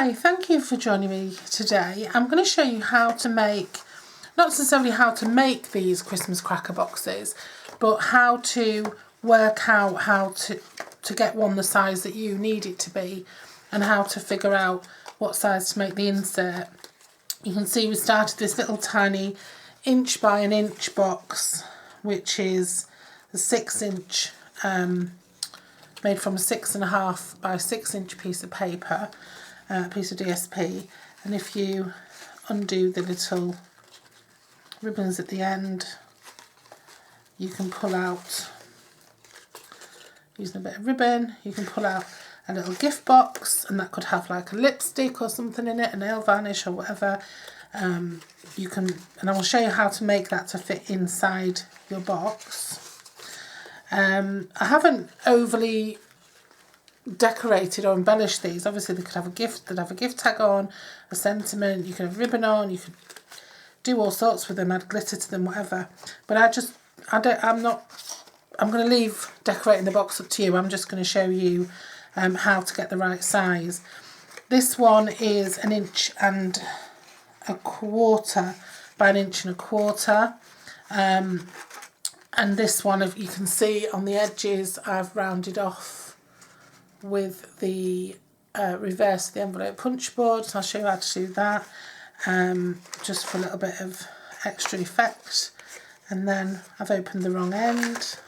Hi, thank you for joining me today. I'm going to show you how to make, not necessarily how to make these Christmas cracker boxes, but how to work out how to get one the size that you need it to be and how to figure out what size to make the insert. You can see we started this little tiny inch by an inch box, which is the 6-inch, made from a 6.5 by 6-inch piece of paper, piece of DSP. And if you undo the little ribbons at the end, you can pull out, using a bit of ribbon, you can pull out a little gift box, and that could have like a lipstick or something in it, a nail varnish or whatever. You can, and I will show you how to make that to fit inside your box. I haven't overly decorated or embellished these. Obviously they could have a gift, they'd have a gift tag on, a sentiment, you could have ribbon on, you could do all sorts with them, add glitter to them, whatever. But I'm going to leave decorating the box up to you. I'm just going to show you how to get the right size. This one is 1.25 inches by 1.25 inches. And this one, if you can see on the edges, I've rounded off with the reverse of the envelope punch board. So I'll show you how to do that, just for a little bit of extra effect. And then I've opened the wrong end.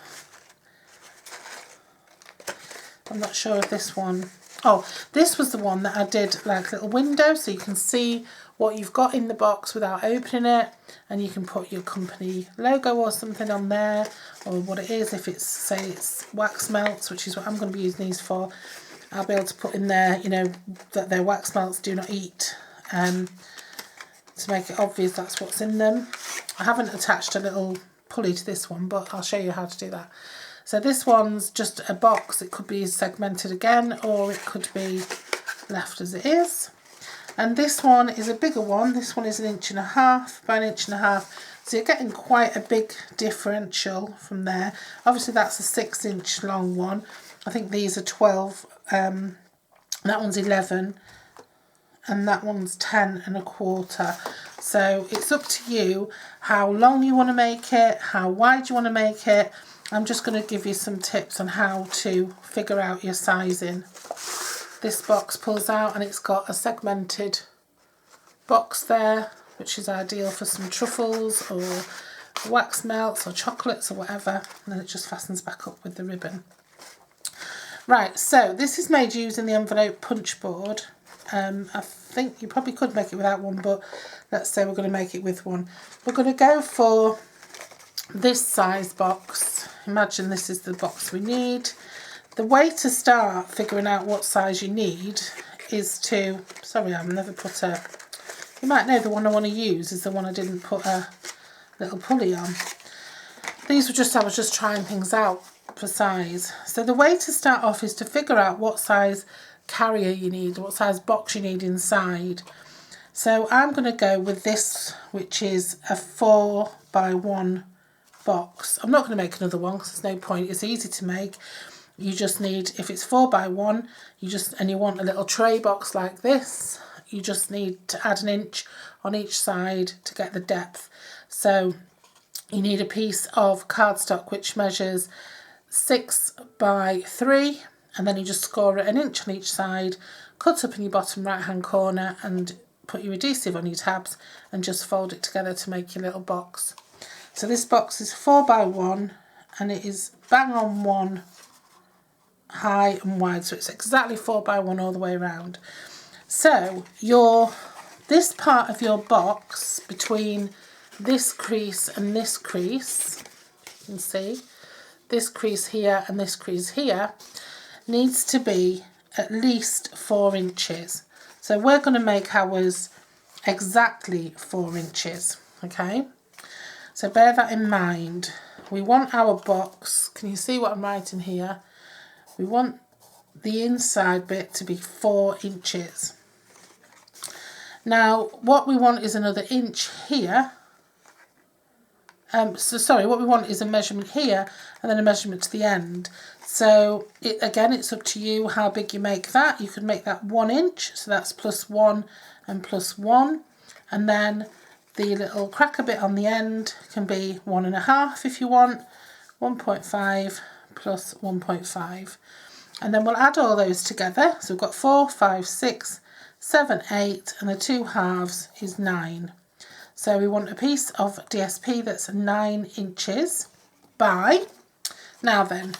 I'm not sure if this one, oh, this was the one that I did like a little window so you can see what you've got in the box without opening it, and you can put your company logo or something on there, or what it is. If it's, say it's wax melts, which is what I'm going to be using these for, I'll be able to put in there, you know, that they're wax melts, do not eat, to make it obvious that's what's in them. I haven't attached a little pulley to this one, but I'll show you how to do that. So this one's just a box. It could be segmented again, or it could be left as it is. And this one is a bigger one. This one is 1.5 inches by 1.5 inches. So you're getting quite a big differential from there. Obviously that's a 6-inch long one. I think these are 12. That one's 11. And that one's 10.25. So it's up to you how long you want to make it, how wide you want to make it. I'm just going to give you some tips on how to figure out your sizing. This box pulls out and it's got a segmented box there, which is ideal for some truffles or wax melts or chocolates or whatever. And then it just fastens back up with the ribbon. Right, so this is made using the envelope punch board. I think you probably could make it without one, but let's say we're going to make it with one. We're going to go for this size box. Imagine this is the box we need. The way to start figuring out what size you need is to, sorry, I've never put a, you might know the one I want to use is the one I didn't put a little pulley on. These were just, I was just trying things out for size. So the way to start off is to figure out what size carrier you need, what size box you need inside. So I'm going to go with this, which is a 4 by 1 box. I'm not going to make another one because there's no point. It's easy to make. You just need, if it's 4 by 1, and you want a little tray box like this, you just need to add 1 inch on each side to get the depth. So you need a piece of cardstock which measures 6 by 3, and then you just score it 1 inch on each side, cut up in your bottom right hand corner and put your adhesive on your tabs and just fold it together to make your little box. So this box is 4 by 1 and it is bang on 1 high and wide, so it's exactly 4 by 1 all the way around. So this part of your box between this crease and this crease, you can see this crease here and this crease here, needs to be at least 4 inches. So we're going to make ours exactly 4 inches, okay? So bear that in mind. We want our box, can you see what I'm writing here? We want the inside bit to be 4 inches. Now what we want is another inch here sorry, what we want is a measurement here and then a measurement to the end. So again, it's up to you how big you make that. You could make that 1 inch, so that's +1 and +1, and then the little cracker bit on the end can be 1.5 if you want, 1.5 plus 1.5. And then we'll add all those together. So we've got 4, 5, 6, 7, 8, and the 2 halves is 9. So we want a piece of DSP that's 9 inches by, now then,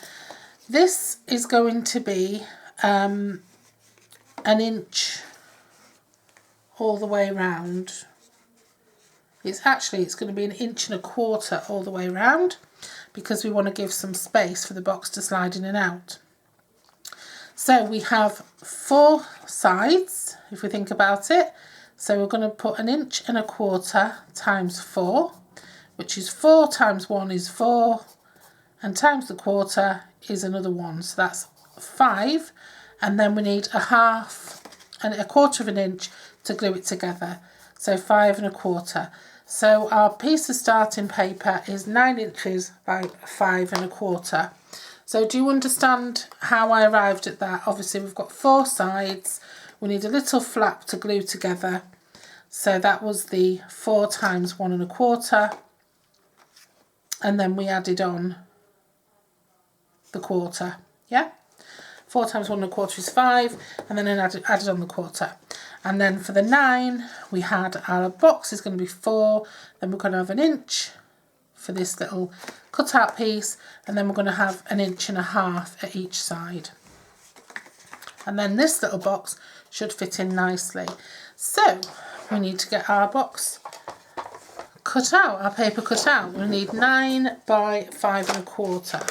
this is going to be 1 inch all the way round. It's going to be 1.25 inches all the way round, because we want to give some space for the box to slide in and out. So we have 4 sides, if we think about it. So we're going to put 1.25 inches times 4, which is 4 times 1 is 4, and times the quarter is another 1. So that's 5, and then we need 1/4 of an inch to glue it together. So 5 1/4. So our piece of starting paper is 9 inches by 5 1/4. So do you understand how I arrived at that? Obviously we've got 4 sides, we need a little flap to glue together. So that was the 4 times 1 1/4, and then we added on the quarter, yeah? 4 times 1 1/4 is 5, and then added on the quarter. And then for the 9, we had our box is going to be 4, then we're going to have 1 inch for this little cutout piece, and then we're going to have 1.5 inches at each side. And then this little box should fit in nicely. So we need to get our box cut out, our paper cut out. We need 9 by 5 1/4.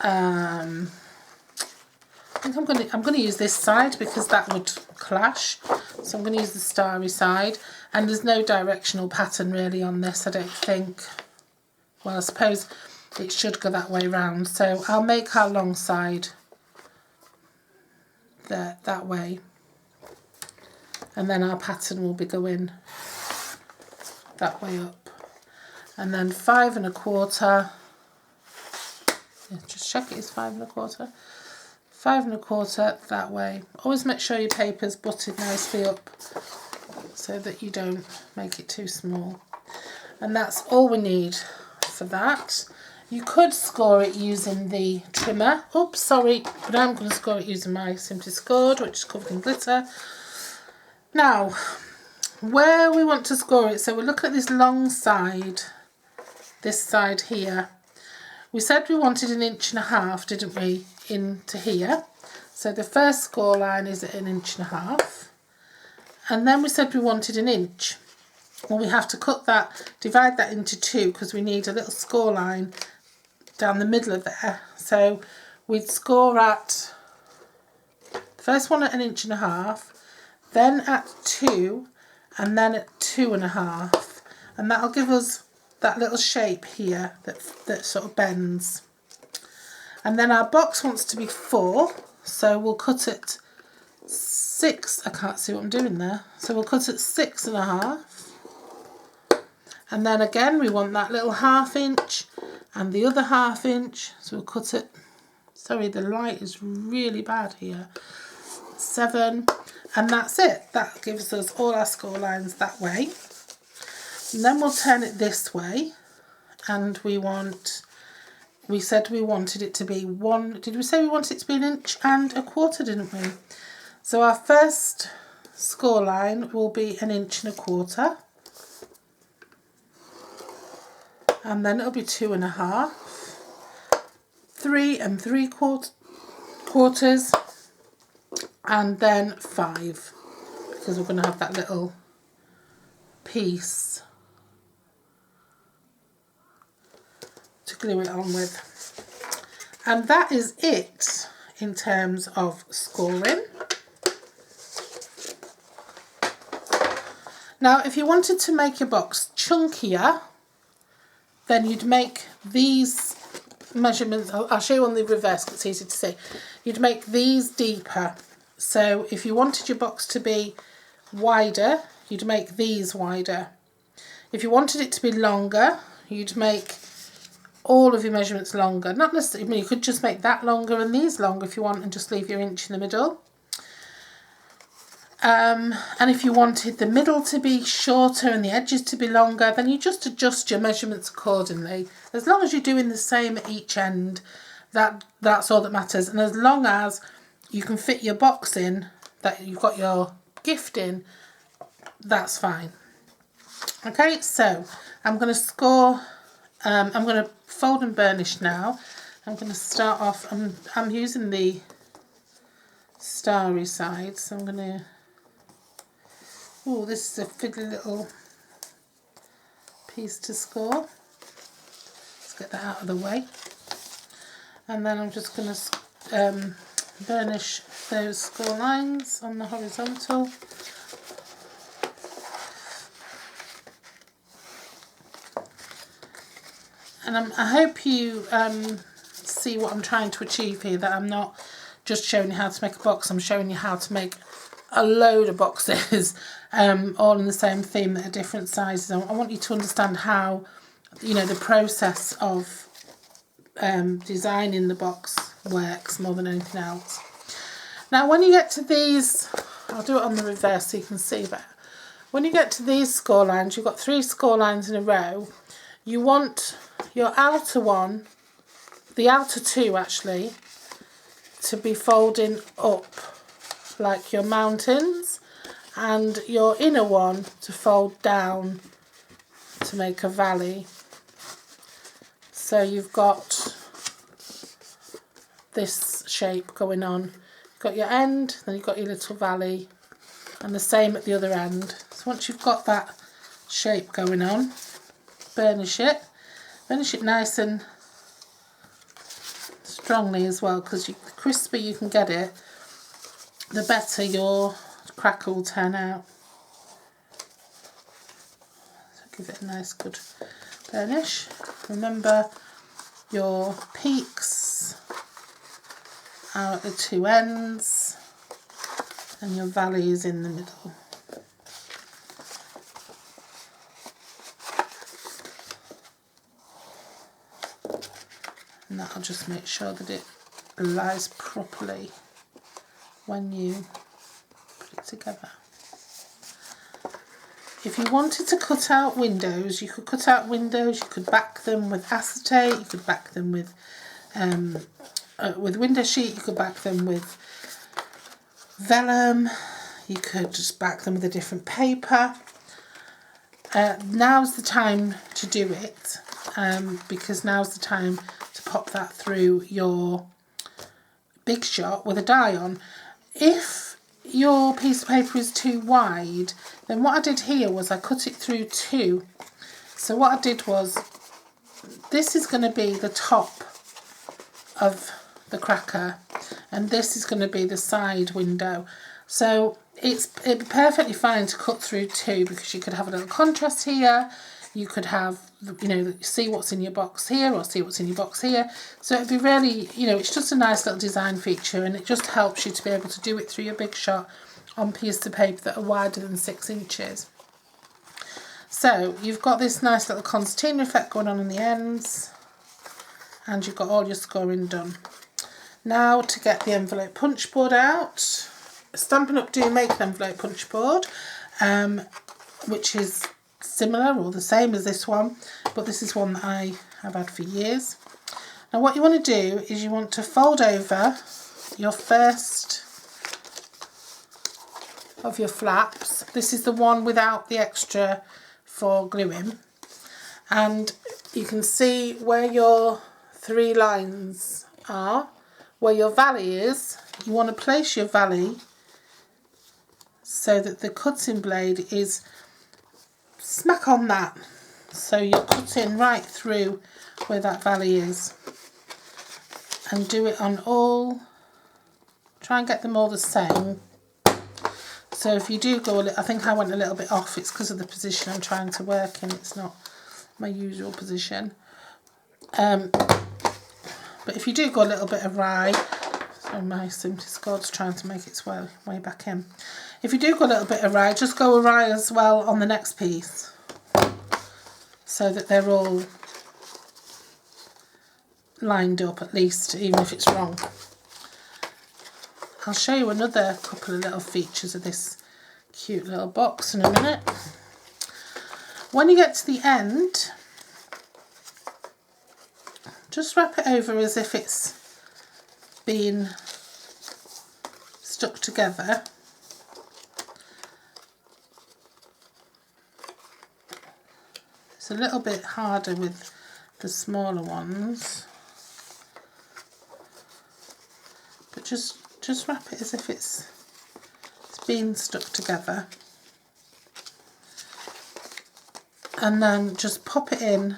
I think I'm going to use this side because that would clash. So I'm going to use the starry side, and there's no directional pattern really on this, I don't think. Well, I suppose it should go that way round. So I'll make our long side there, that way, and then our pattern will be going that way up. And then 5 1/4. Yeah, just check it is 5 1/4. 5 1/4 that way. Always make sure your paper's butted nicely up so that you don't make it too small. And that's all we need for that. You could score it using the trimmer. Oops, sorry, but I'm going to score it using my Simply Scored, which is covered in glitter. Now, where we want to score it, so we're looking at this long side, this side here. We said we wanted 1.5 inches, didn't we, into here. So the first score line is at 1.5 inches. And then we said we wanted 1 inch. Well, we have to cut that, divide that into 2, because we need a little score line down the middle of there. So we'd score at the first one at 1.5 inches, then at 2, and then at 2.5. And that'll give us that little shape here that sort of bends. And then our box wants to be 4, so we'll cut it 6. I can't see what I'm doing there. So we'll cut it 6.5. And then again, we want that little 1/2 inch and the other 1/2 inch. So we'll cut it, sorry, the light is really bad here. 7, and that's it. That gives us all our score lines that way. And then we'll turn it this way, and we said we wanted it to be 1, did we say we wanted it to be 1.25 inches, didn't we? So our first score line will be 1.25 inches, and then it'll be 2.5, 3 3/4, and then 5, because we're going to have that little piece to glue it on with. And that is it in terms of scoring. Now, if you wanted to make your box chunkier, then you'd make these measurements, I'll show you on the reverse because it's easy to see. You'd make these deeper. So if you wanted your box to be wider, you'd make these wider. If you wanted it to be longer, you'd make all of your measurements longer. Not necessarily, I mean, you could just make that longer and these longer if you want, and just leave your inch in the middle. And if you wanted the middle to be shorter and the edges to be longer, then you just adjust your measurements accordingly. As long as you're doing the same at each end, that's all that matters. And as long as you can fit your box in, that you've got your gift in, that's fine. Okay, so I'm going to score, I'm going to fold and burnish now. I'm going to start off, I'm using the starry side, so I'm going to, oh, this is a fiddly little piece to score. Let's get that out of the way. And then I'm just going to burnish those score lines on the horizontal. And I hope you see what I'm trying to achieve here, that I'm not just showing you how to make a box, I'm showing you how to make a load of boxes, all in the same theme that are different sizes. I want you to understand how, you know, the process of designing the box works more than anything else. Now when you get to these, I'll do it on the reverse so you can see better. When you get to these score lines, you've got 3 score lines in a row. You want your outer one, the outer 2 actually, to be folding up like your mountains, and your inner one to fold down to make a valley. So you've got this shape going on. You've got your end, then you've got your little valley, and the same at the other end. So once you've got that shape going on, burnish it nice and strongly as well, because the crisper you can get it, the better your cracker will turn out. So give it a nice good burnish. Remember, your peaks are at the 2 ends and your valley is in the middle. And that'll just make sure that it lies properly when you put it together. If you wanted to cut out windows, you could cut out windows, you could back them with acetate, you could back them with window sheet, you could back them with vellum, you could just back them with a different paper. Now's the time to do it, because now's the time to pop that through your Big Shot with a die on. If your piece of paper is too wide, then what I did here was I cut it through 2. So what I did was, this is going to be the top of the cracker and this is going to be the side window. So it'd be perfectly fine to cut through 2, because you could have a little contrast here, you could have, you know, see what's in your box here or see what's in your box here. So it'd be really, you know, it's just a nice little design feature, and it just helps you to be able to do it through your Big Shot on pieces of paper that are wider than 6 inches. So you've got this nice little concertina effect going on in the ends, and you've got all your scoring done. Now to get the envelope punch board out. Stampin' Up do make an envelope punch board, which is similar or the same as this one, but this is one that I have had for years. Now what you want to do is you want to fold over your first of your flaps. This is the one without the extra for gluing, and you can see where your 3 lines are, where your valley is. You want to place your valley so that the cutting blade is smack on that, so you're cutting right through where that valley is, and do it on all, try and get them all the same. So if you do go a little, I think I went a little bit off, it's because of the position I'm trying to work in, it's not my usual position. But if you do go a little bit awry, so my Simply Scored's trying to make its way back in. If you do go a little bit awry, just go awry as well on the next piece. so that they're all lined up at least, even if it's wrong. I'll show you another couple of little features of this cute little box in a minute. When you get to the end, just wrap it over as if it's been stuck together. It's a little bit harder with the smaller ones, but just wrap it as if it's been stuck together, and then just pop it in.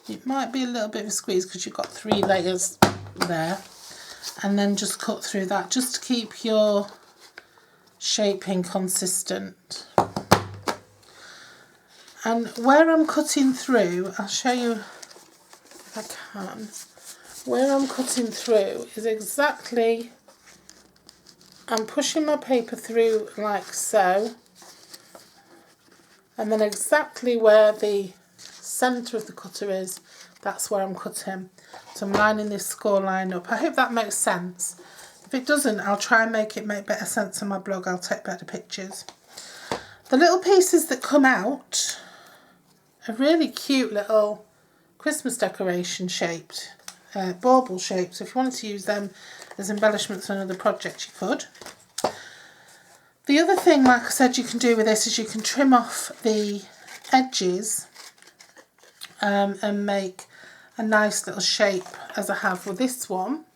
It might be a little bit of a squeeze because you've got 3 layers there, and then just cut through that just to keep your shaping consistent. And where I'm cutting through, I'll show you if I can. Where I'm cutting through is exactly, I'm pushing my paper through like so, and then exactly where the centre of the cutter is, that's where I'm cutting. So I'm lining this score line up. I hope that makes sense. If it doesn't, I'll try and make better sense on my blog. I'll take better pictures. The little pieces that come out are really cute little Christmas decoration shaped, bauble shapes. So if you wanted to use them as embellishments on another project, you could. The other thing, like I said, you can do with this is you can trim off the edges and make a nice little shape, as I have with this one.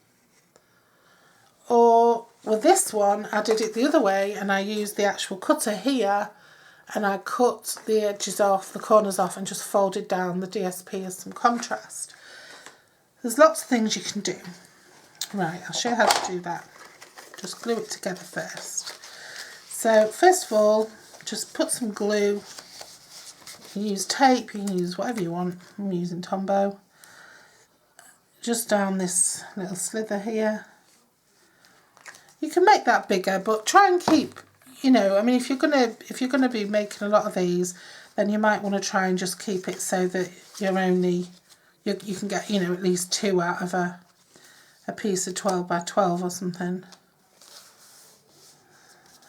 Or with this one, I did it the other way and I used the actual cutter here, and I cut the edges off, the corners off, and just folded down the DSP as some contrast. There's lots of things you can do. Right, I'll show you how to do that. Just glue it together first. So first of all, just put some glue. You can use tape, you can use whatever you want. I'm using Tombow. Just down this little slither here. You can make that bigger, but try and keep, you know, I mean, if you're gonna be making a lot of these, then you might want to try and just keep it so that you're only, you can get, you know, at least 2 out of a piece of 12 by 12 or something.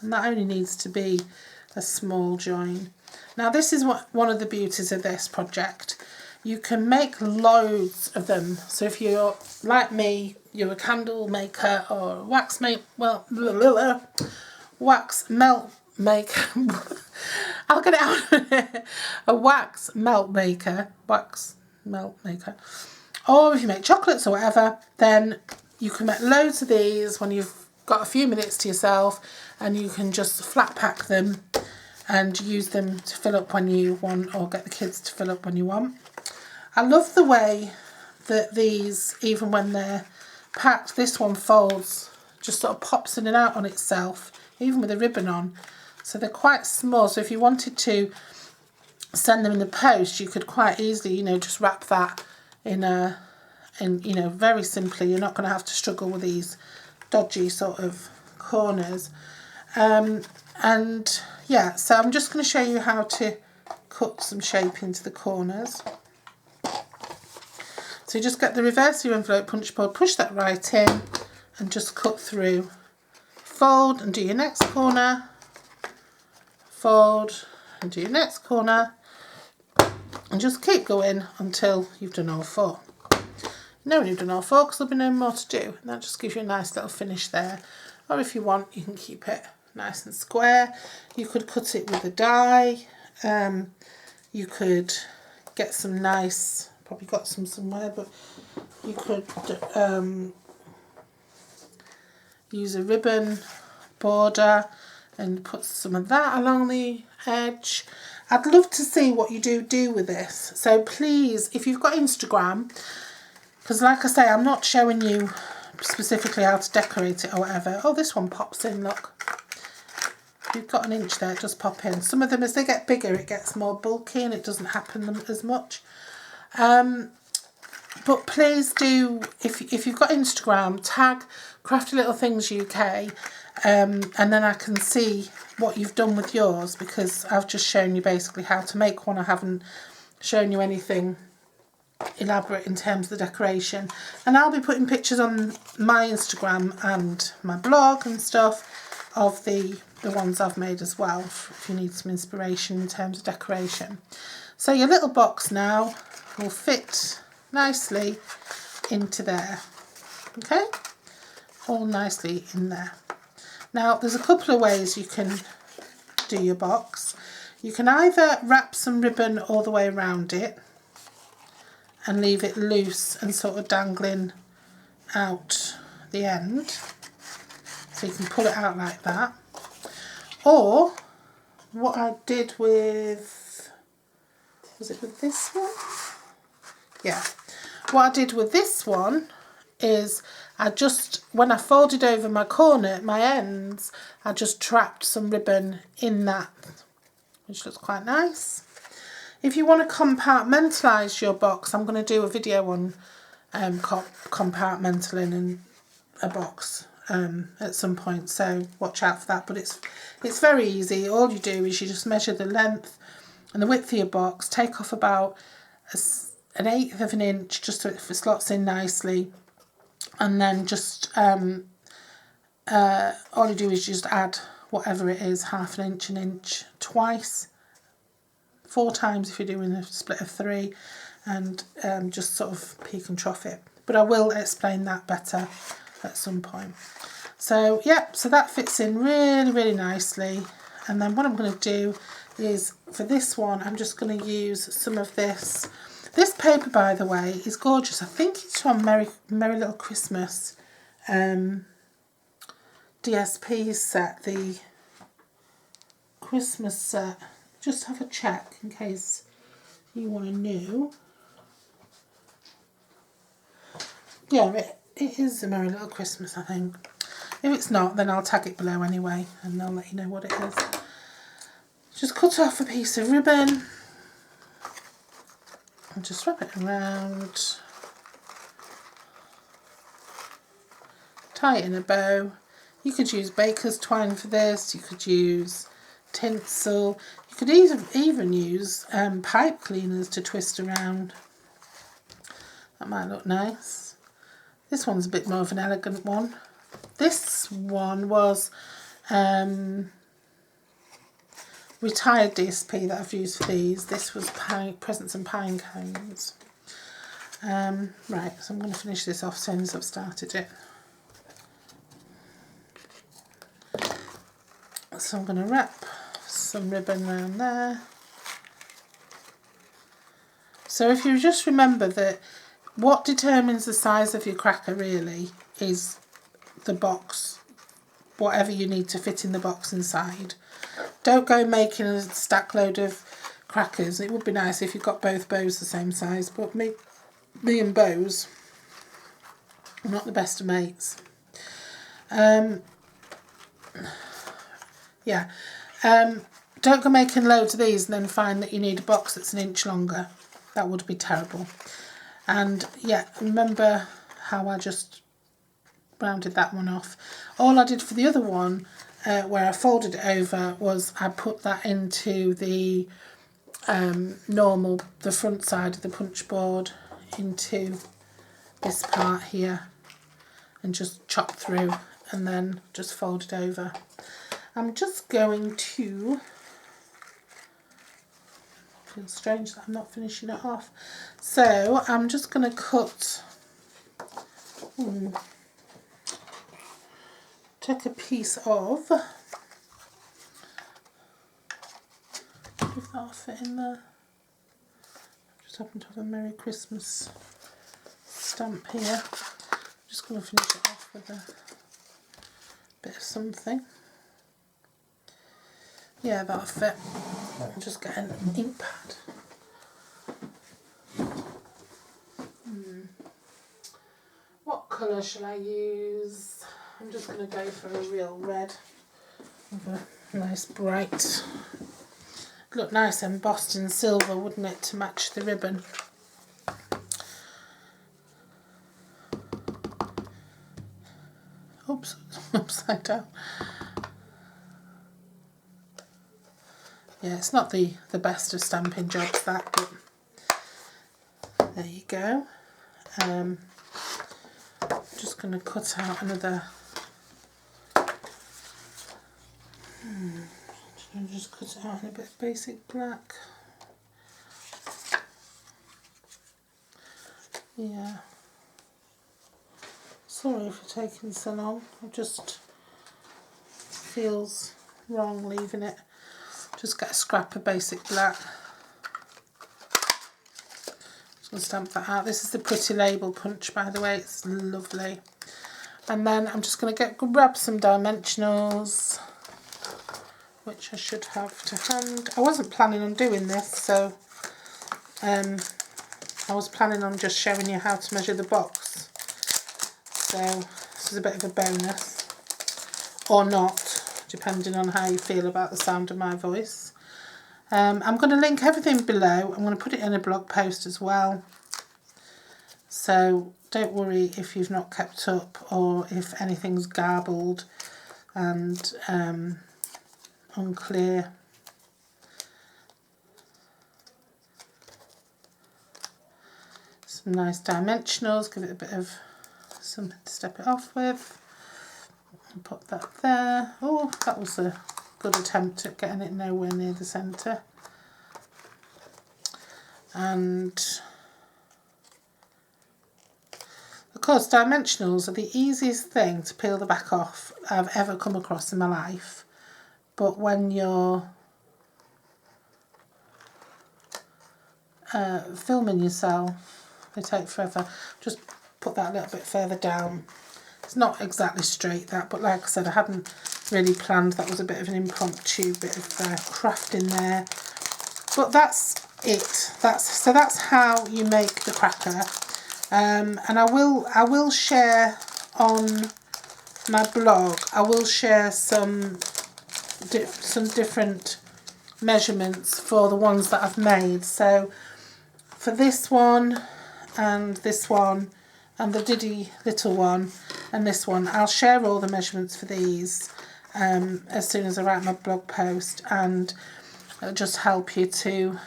And that only needs to be a small join. Now this is one of the beauties of this project. You can make loads of them. So if you're like me, you're a candle maker or a wax melt maker. I'll get it out. A wax melt maker. Or if you make chocolates or whatever, then you can make loads of these when you've got a few minutes to yourself, and you can just flat pack them and use them to fill up when you want, or get the kids to fill up when you want. I love the way that these, even when they're packed, this one folds, just sort of pops in and out on itself, even with a ribbon on. So they're quite small, so if you wanted to send them in the post, you could quite easily, you know, just wrap that in you know, very simply. You're not going to have to struggle with these dodgy sort of corners. And yeah, so I'm just going to show you how to cut some shape into the corners. So you just get the reverse of your envelope punch board, push that right in and just cut through. Fold and do your next corner. Fold and do your next corner. And just keep going until you've done all 4. You know when you've done all 4 because there'll be no more to do. And that just gives you a nice little finish there. Or if you want, you can keep it nice and square. You could cut it with a die. You could get some nice, probably got some somewhere, but you could use a ribbon border and put some of that along the edge. I'd love to see what you do with this. So please, if you've got Instagram, because like I say, I'm not showing you specifically how to decorate it or whatever. Oh, this one pops in, look. If you've got an inch there, just pop in. Some of them, as they get bigger, it gets more bulky and it doesn't happen as much. But please do, if you've got Instagram, tag Crafty Little Things UK, and then I can see what you've done with yours, because I've just shown you basically how to make one. I haven't shown you anything elaborate in terms of the decoration. And I'll be putting pictures on my Instagram and my blog and stuff of the ones I've made as well, if you need some inspiration in terms of decoration. So your little box now will fit nicely into there. Okay, all nicely in there. Now there's a couple of ways you can do your box. You can either wrap some ribbon all the way around it and leave it loose and sort of dangling out the end, so you can pull it out like that. Or what I did with, was it with this one? Yeah. What I did with this one is I just, when I folded over my corner, my ends, I just trapped some ribbon in that, which looks quite nice. If you want to compartmentalise your box, I'm going to do a video on compartmentalising in a box at some point, so watch out for that. But it's very easy. All you do is you just measure the length and the width of your box, take off about an eighth of an inch just so it slots in nicely, and then just all you do is just add whatever it is, half an inch, twice, 4 times if you're doing a split of 3, and just sort of peak and trough it. But I will explain that better at some point. So yeah, so that fits in really, really nicely. And then what I'm going to do is, for this one, I'm just going to use some of this. This paper, by the way, is gorgeous. I think it's from Merry Little Christmas DSP set, the Christmas set. Just have a check in case you want to know. Yeah, it is a Merry Little Christmas, I think. If it's not, then I'll tag it below anyway, and I'll let you know what it is. Just cut off a piece of ribbon and just wrap it around. Tie it in a bow. You could use baker's twine for this. You could use tinsel. You could even use pipe cleaners to twist around. That might look nice. This one's a bit more of an elegant one. This one was retired DSP that I've used for these. This was presents and pine cones. Right, so I'm going to finish this off as soon as I've started it. So I'm going to wrap some ribbon around there. So if you just remember that what determines the size of your cracker really is the box, whatever you need to fit in the box inside. Don't go making a stack load of crackers. It would be nice if you got both bows the same size, but me and bows are not the best of mates. Yeah, don't go making loads of these and then find that you need a box that's an inch longer. That would be terrible. And yeah, remember how I just rounded that one off. All I did for the other one, where I folded it over, was I put that into the the front side of the punch board, into this part here, and just chop through and then just fold it over. I'm just going to, feels strange that I'm not finishing it off, so I'm just going to cut, take a piece of, if that'll fit in there, just happen to have a Merry Christmas stamp here. I'm just going to finish it off with a bit of something. Yeah, that'll fit. I'll just get an ink pad. What colour shall I use? I'm just going to go for a real red with a nice bright. It'd look nice embossed in silver, wouldn't it, to match the ribbon? Oops, upside down. Yeah, it's not the best of stamping jobs, that, but There you go. Just going to cut out another. I'll just cut it out in a bit of basic black. Yeah. Sorry for taking so long. It just feels wrong leaving it. Just get a scrap of basic black. Just going to stamp that out. This is the Pretty Label punch, by the way. It's lovely. And then I'm just going to grab some dimensionals, which I should have to hand. I wasn't planning on doing this, so I was planning on just showing you how to measure the box. So this is a bit of a bonus, or not, depending on how you feel about the sound of my voice. I'm going to link everything below. I'm going to put it in a blog post as well. So don't worry if you've not kept up or if anything's garbled and unclear. Some nice dimensionals, give it a bit of something to step it off with. And put that there. Oh, that was a good attempt at getting it nowhere near the centre. And of course, dimensionals are the easiest thing to peel the back off I've ever come across in my life. But when you're filming yourself, they take forever. Just put that a little bit further down. It's not exactly straight, that, but like I said, I hadn't really planned. That was a bit of an impromptu bit of crafting there. But that's it. That's how you make the cracker. And I will share on my blog. I will share some different measurements for the ones that I've made. So for this one and this one and the diddy little one and this one, I'll share all the measurements for these as soon as I write my blog post, and it'll just help you to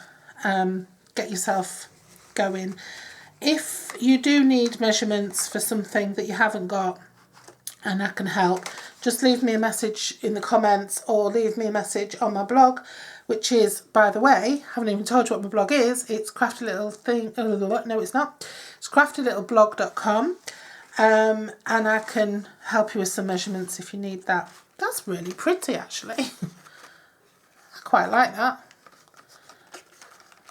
get yourself going. If you do need measurements for something that you haven't got and I can help, just leave me a message in the comments or leave me a message on my blog, which is, by the way, I haven't even told you what my blog is. It's crafty little thing. No, it's not. It's craftylittle.blog.com, and I can help you with some measurements if you need that. That's really pretty, actually. I quite like that.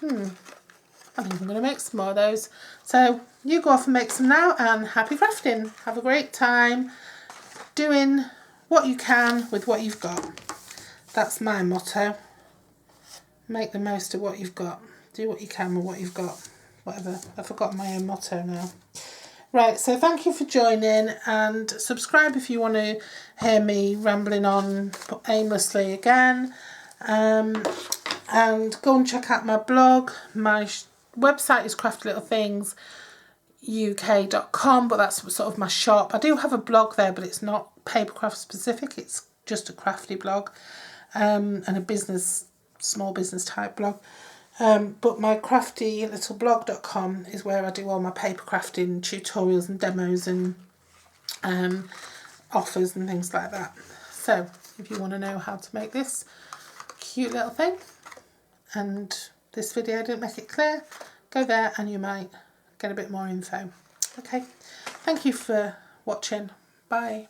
I think I'm going to make some more of those. So you go off and make some now, and happy crafting. Have a great time doing what you can with what you've got. That's my motto. Make the most of what you've got. Do what you can with what you've got. Whatever. I've forgotten my own motto now. Right, so thank you for joining, and subscribe if you want to hear me rambling on aimlessly again. And go and check out my blog. My website is craftylittlethings.uk.com, but that's sort of my shop. I do have a blog there, but it's not papercraft specific. It's just a crafty blog, and a small business type blog. But my craftylittlblog.com is where I do all my paper crafting tutorials and demos and offers and things like that. So if you want to know how to make this cute little thing, and this video didn't make it clear, go there and you might get a bit more info. Okay, thank you for watching. Bye.